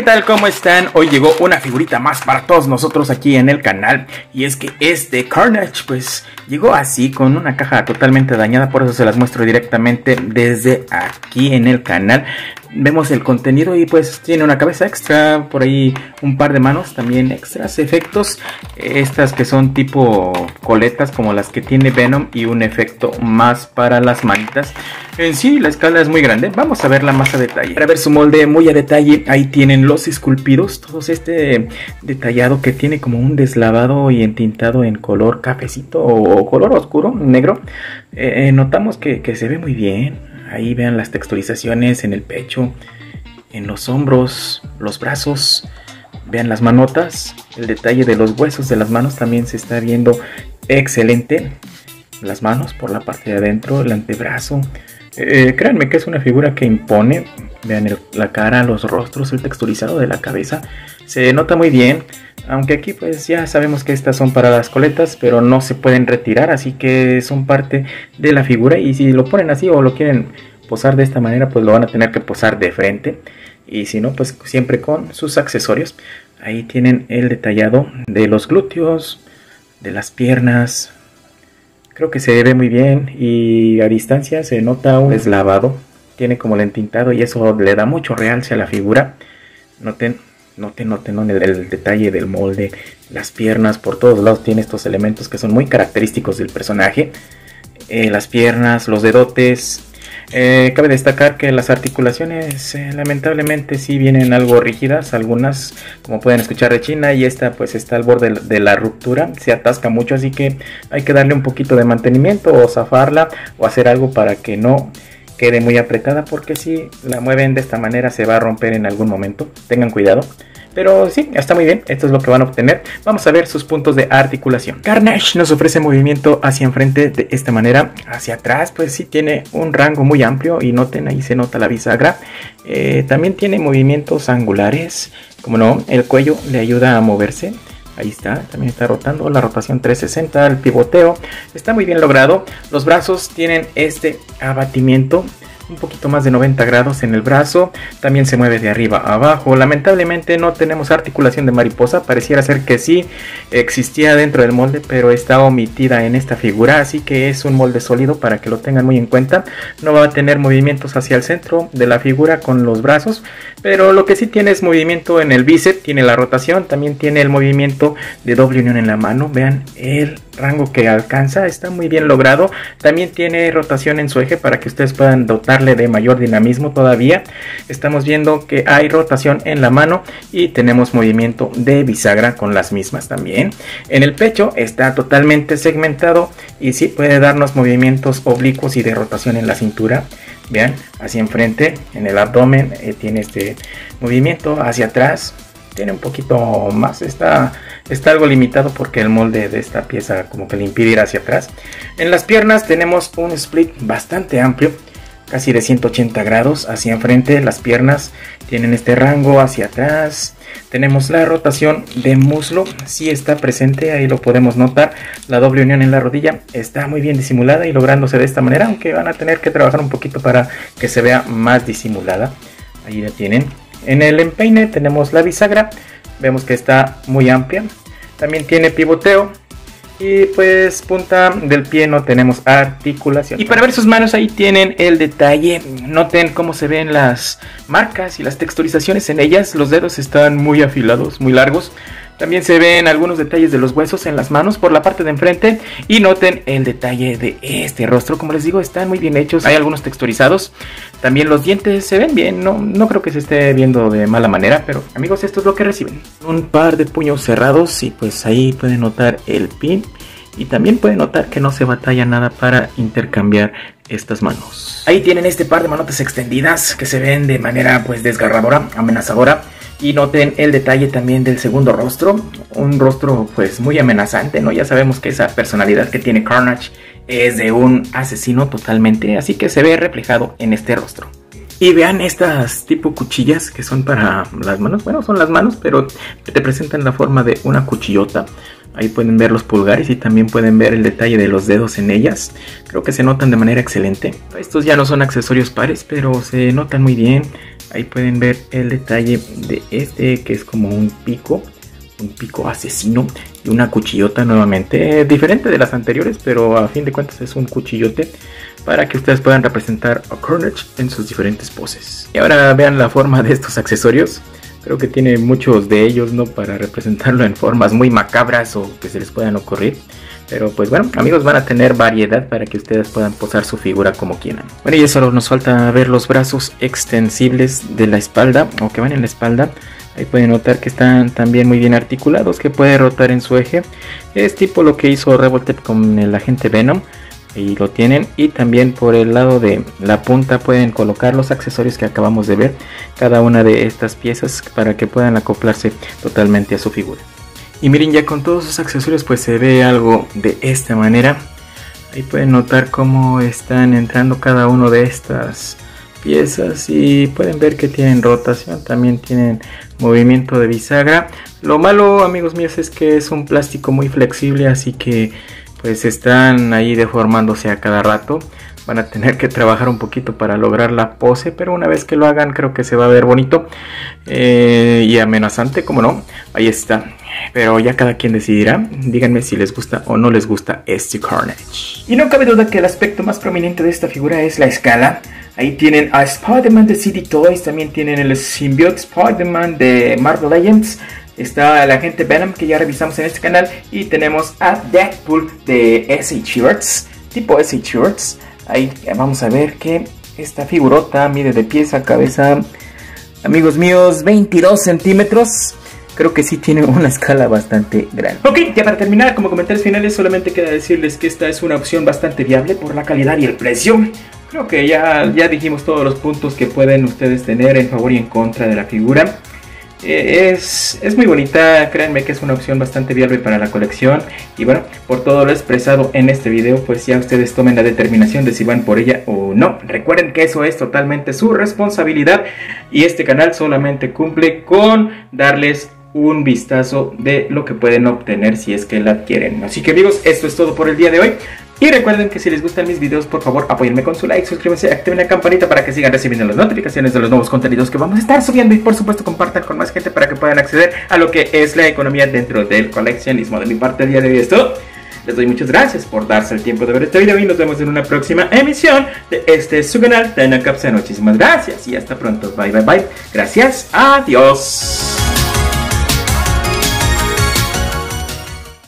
¿qué tal? ¿Cómo están? Hoy llegó una figurita más para todos nosotros aquí en el canal. Y es que este Carnage pues llegó así con una caja totalmente dañada. Por eso se las muestro directamente desde aquí en el canal. Vemos el contenido y pues tiene una cabeza extra, por ahí un par de manos también extras, efectos, estas que son tipo coletas como las que tiene Venom y un efecto más para las manitas. En sí la escala es muy grande, vamos a verla más a detalle. Para ver su molde muy a detalle, ahí tienen los esculpidos, todos este detallado que tiene como un deslavado y entintado en color cafecito o color oscuro, negro. Notamos que se ve muy bien. Ahí vean las texturizaciones en el pecho, en los hombros, los brazos. Vean las manotas, el detalle de los huesos de las manos también se está viendo excelente. Las manos por la parte de adentro, el antebrazo. Créanme que es una figura que impone. Vean la cara, los rostros, el texturizado de la cabeza. Se nota muy bien. Aunque aquí pues ya sabemos que estas son para las coletas, pero no se pueden retirar, así que son parte de la figura. Y si lo ponen así o lo quieren posar de esta manera, pues lo van a tener que posar de frente. Y si no, pues siempre con sus accesorios. Ahí tienen el detallado de los glúteos, de las piernas. Creo que se ve muy bien y a distancia se nota un deslavado. Tiene como el entintado y eso le da mucho realce a la figura. Noten el detalle del molde, las piernas, por todos lados tiene estos elementos que son muy característicos del personaje. Las piernas, los dedotes. Cabe destacar que las articulaciones lamentablemente sí vienen algo rígidas, algunas como pueden escuchar rechina, y esta pues está al borde de la ruptura, se atasca mucho, así que hay que darle un poquito de mantenimiento o zafarla o hacer algo para que no quede muy apretada, porque si la mueven de esta manera se va a romper en algún momento, tengan cuidado. Pero sí, está muy bien, esto es lo que van a obtener. Vamos a ver sus puntos de articulación. Carnage nos ofrece movimiento hacia enfrente de esta manera. Hacia atrás pues sí tiene un rango muy amplio y noten, ahí se nota la bisagra. También tiene movimientos angulares, como no, el cuello le ayuda a moverse. Ahí está, también está rotando, la rotación 360, el pivoteo, está muy bien logrado. Los brazos tienen este abatimiento, un poquito más de 90 grados en el brazo, también se mueve de arriba a abajo. Lamentablemente no tenemos articulación de mariposa, pareciera ser que sí existía dentro del molde, pero está omitida en esta figura, así que es un molde sólido para que lo tengan muy en cuenta. No va a tener movimientos hacia el centro de la figura con los brazos, pero lo que sí tiene es movimiento en el bíceps, tiene la rotación, también tiene el movimiento de doble unión en la mano. Vean el rango que alcanza, está muy bien logrado. También tiene rotación en su eje para que ustedes puedan dotarle de mayor dinamismo todavía. Estamos viendo que hay rotación en la mano y tenemos movimiento de bisagra con las mismas también. En el pecho está totalmente segmentado y sí puede darnos movimientos oblicuos y de rotación en la cintura. Vean, hacia enfrente, en el abdomen tiene este movimiento, hacia atrás tiene un poquito más, está algo limitado porque el molde de esta pieza como que le impide ir hacia atrás. En las piernas tenemos un split bastante amplio, casi de 180 grados hacia enfrente. Las piernas tienen este rango hacia atrás. Tenemos la rotación de muslo, sí está presente, ahí lo podemos notar. La doble unión en la rodilla está muy bien disimulada y lográndose de esta manera, aunque van a tener que trabajar un poquito para que se vea más disimulada. Ahí la tienen. En el empeine tenemos la bisagra, vemos que está muy amplia. También tiene pivoteo. Y pues punta del pie no tenemos articulación. Y para ver sus manos ahí tienen el detalle. Noten cómo se ven las marcas y las texturizaciones en ellas. Los dedos están muy afilados, muy largos. También se ven algunos detalles de los huesos en las manos por la parte de enfrente. Y noten el detalle de este rostro. Como les digo, están muy bien hechos. Hay algunos texturizados. También los dientes se ven bien. No creo que se esté viendo de mala manera. Pero amigos, esto es lo que reciben. Un par de puños cerrados. Y pues ahí pueden notar el pin. Y también pueden notar que no se batalla nada para intercambiar estas manos. Ahí tienen este par de manotas extendidas que se ven de manera pues desgarradora, amenazadora. Y noten el detalle también del segundo rostro, un rostro pues muy amenazante, ¿no? Ya sabemos que esa personalidad que tiene Carnage es de un asesino totalmente, así que se ve reflejado en este rostro. Y vean estas tipo cuchillas que son para las manos, bueno, son las manos, pero te presentan la forma de una cuchillota. Ahí pueden ver los pulgares y también pueden ver el detalle de los dedos en ellas. Creo que se notan de manera excelente. Estos ya no son accesorios pares, pero se notan muy bien. Ahí pueden ver el detalle de este, que es como un pico asesino y una cuchillota nuevamente, diferente de las anteriores, pero a fin de cuentas es un cuchillote para que ustedes puedan representar a Carnage en sus diferentes poses. Y ahora vean la forma de estos accesorios. Creo que tiene muchos de ellos, ¿no? Para representarlo en formas muy macabras o que se les puedan ocurrir. Pero pues bueno, amigos, van a tener variedad para que ustedes puedan posar su figura como quieran. Bueno, y ya solo nos falta ver los brazos extensibles de la espalda, o que van en la espalda. Ahí pueden notar que están también muy bien articulados, que puede rotar en su eje. Es tipo lo que hizo Revoltech con el agente Venom. Ahí lo tienen. Y también por el lado de la punta pueden colocar los accesorios que acabamos de ver. Cada una de estas piezas para que puedan acoplarse totalmente a su figura. Y miren, ya con todos sus accesorios pues se ve algo de esta manera. Ahí pueden notar cómo están entrando cada uno de estas piezas y pueden ver que tienen rotación, también tienen movimiento de bisagra. Lo malo, amigos míos, es que es un plástico muy flexible, así que pues están ahí deformándose a cada rato. Van a tener que trabajar un poquito para lograr la pose, pero una vez que lo hagan creo que se va a ver bonito y amenazante, como no. Ahí está. Pero ya cada quien decidirá. Díganme si les gusta o no les gusta este Carnage. Y no cabe duda que el aspecto más prominente de esta figura es la escala. Ahí tienen a Spider-Man de CD Toys, también tienen el Symbiote Spider-Man de Marvel Legends. Está el agente Venom que ya revisamos en este canal. Y tenemos a Deadpool de SH Shirts, tipo SH Shirts. Ahí vamos a ver que esta figurota mide de pies a cabeza, amigos míos, 22 centímetros. Creo que sí tiene una escala bastante grande. Ok, ya para terminar, como comentarios finales, solamente queda decirles que esta es una opción bastante viable por la calidad y el precio. Creo que ya dijimos todos los puntos que pueden ustedes tener en favor y en contra de la figura. Es muy bonita, créanme que es una opción bastante viable para la colección. Y bueno, por todo lo expresado en este video, pues ya ustedes tomen la determinación de si van por ella o no. Recuerden que eso es totalmente su responsabilidad y este canal solamente cumple con darles un vistazo de lo que pueden obtener si es que la adquieren. Así que amigos, esto es todo por el día de hoy. Y recuerden que si les gustan mis videos, por favor apóyenme con su like, suscríbanse, activen la campanita para que sigan recibiendo las notificaciones de los nuevos contenidos que vamos a estar subiendo. Y por supuesto compartan con más gente para que puedan acceder a lo que es la economía dentro del coleccionismo. De mi parte el día de hoy es todo. Les doy muchas gracias por darse el tiempo de ver este video y nos vemos en una próxima emisión de este su canal Tanacapsa. Muchísimas gracias y hasta pronto. Bye bye bye. Gracias. Adiós.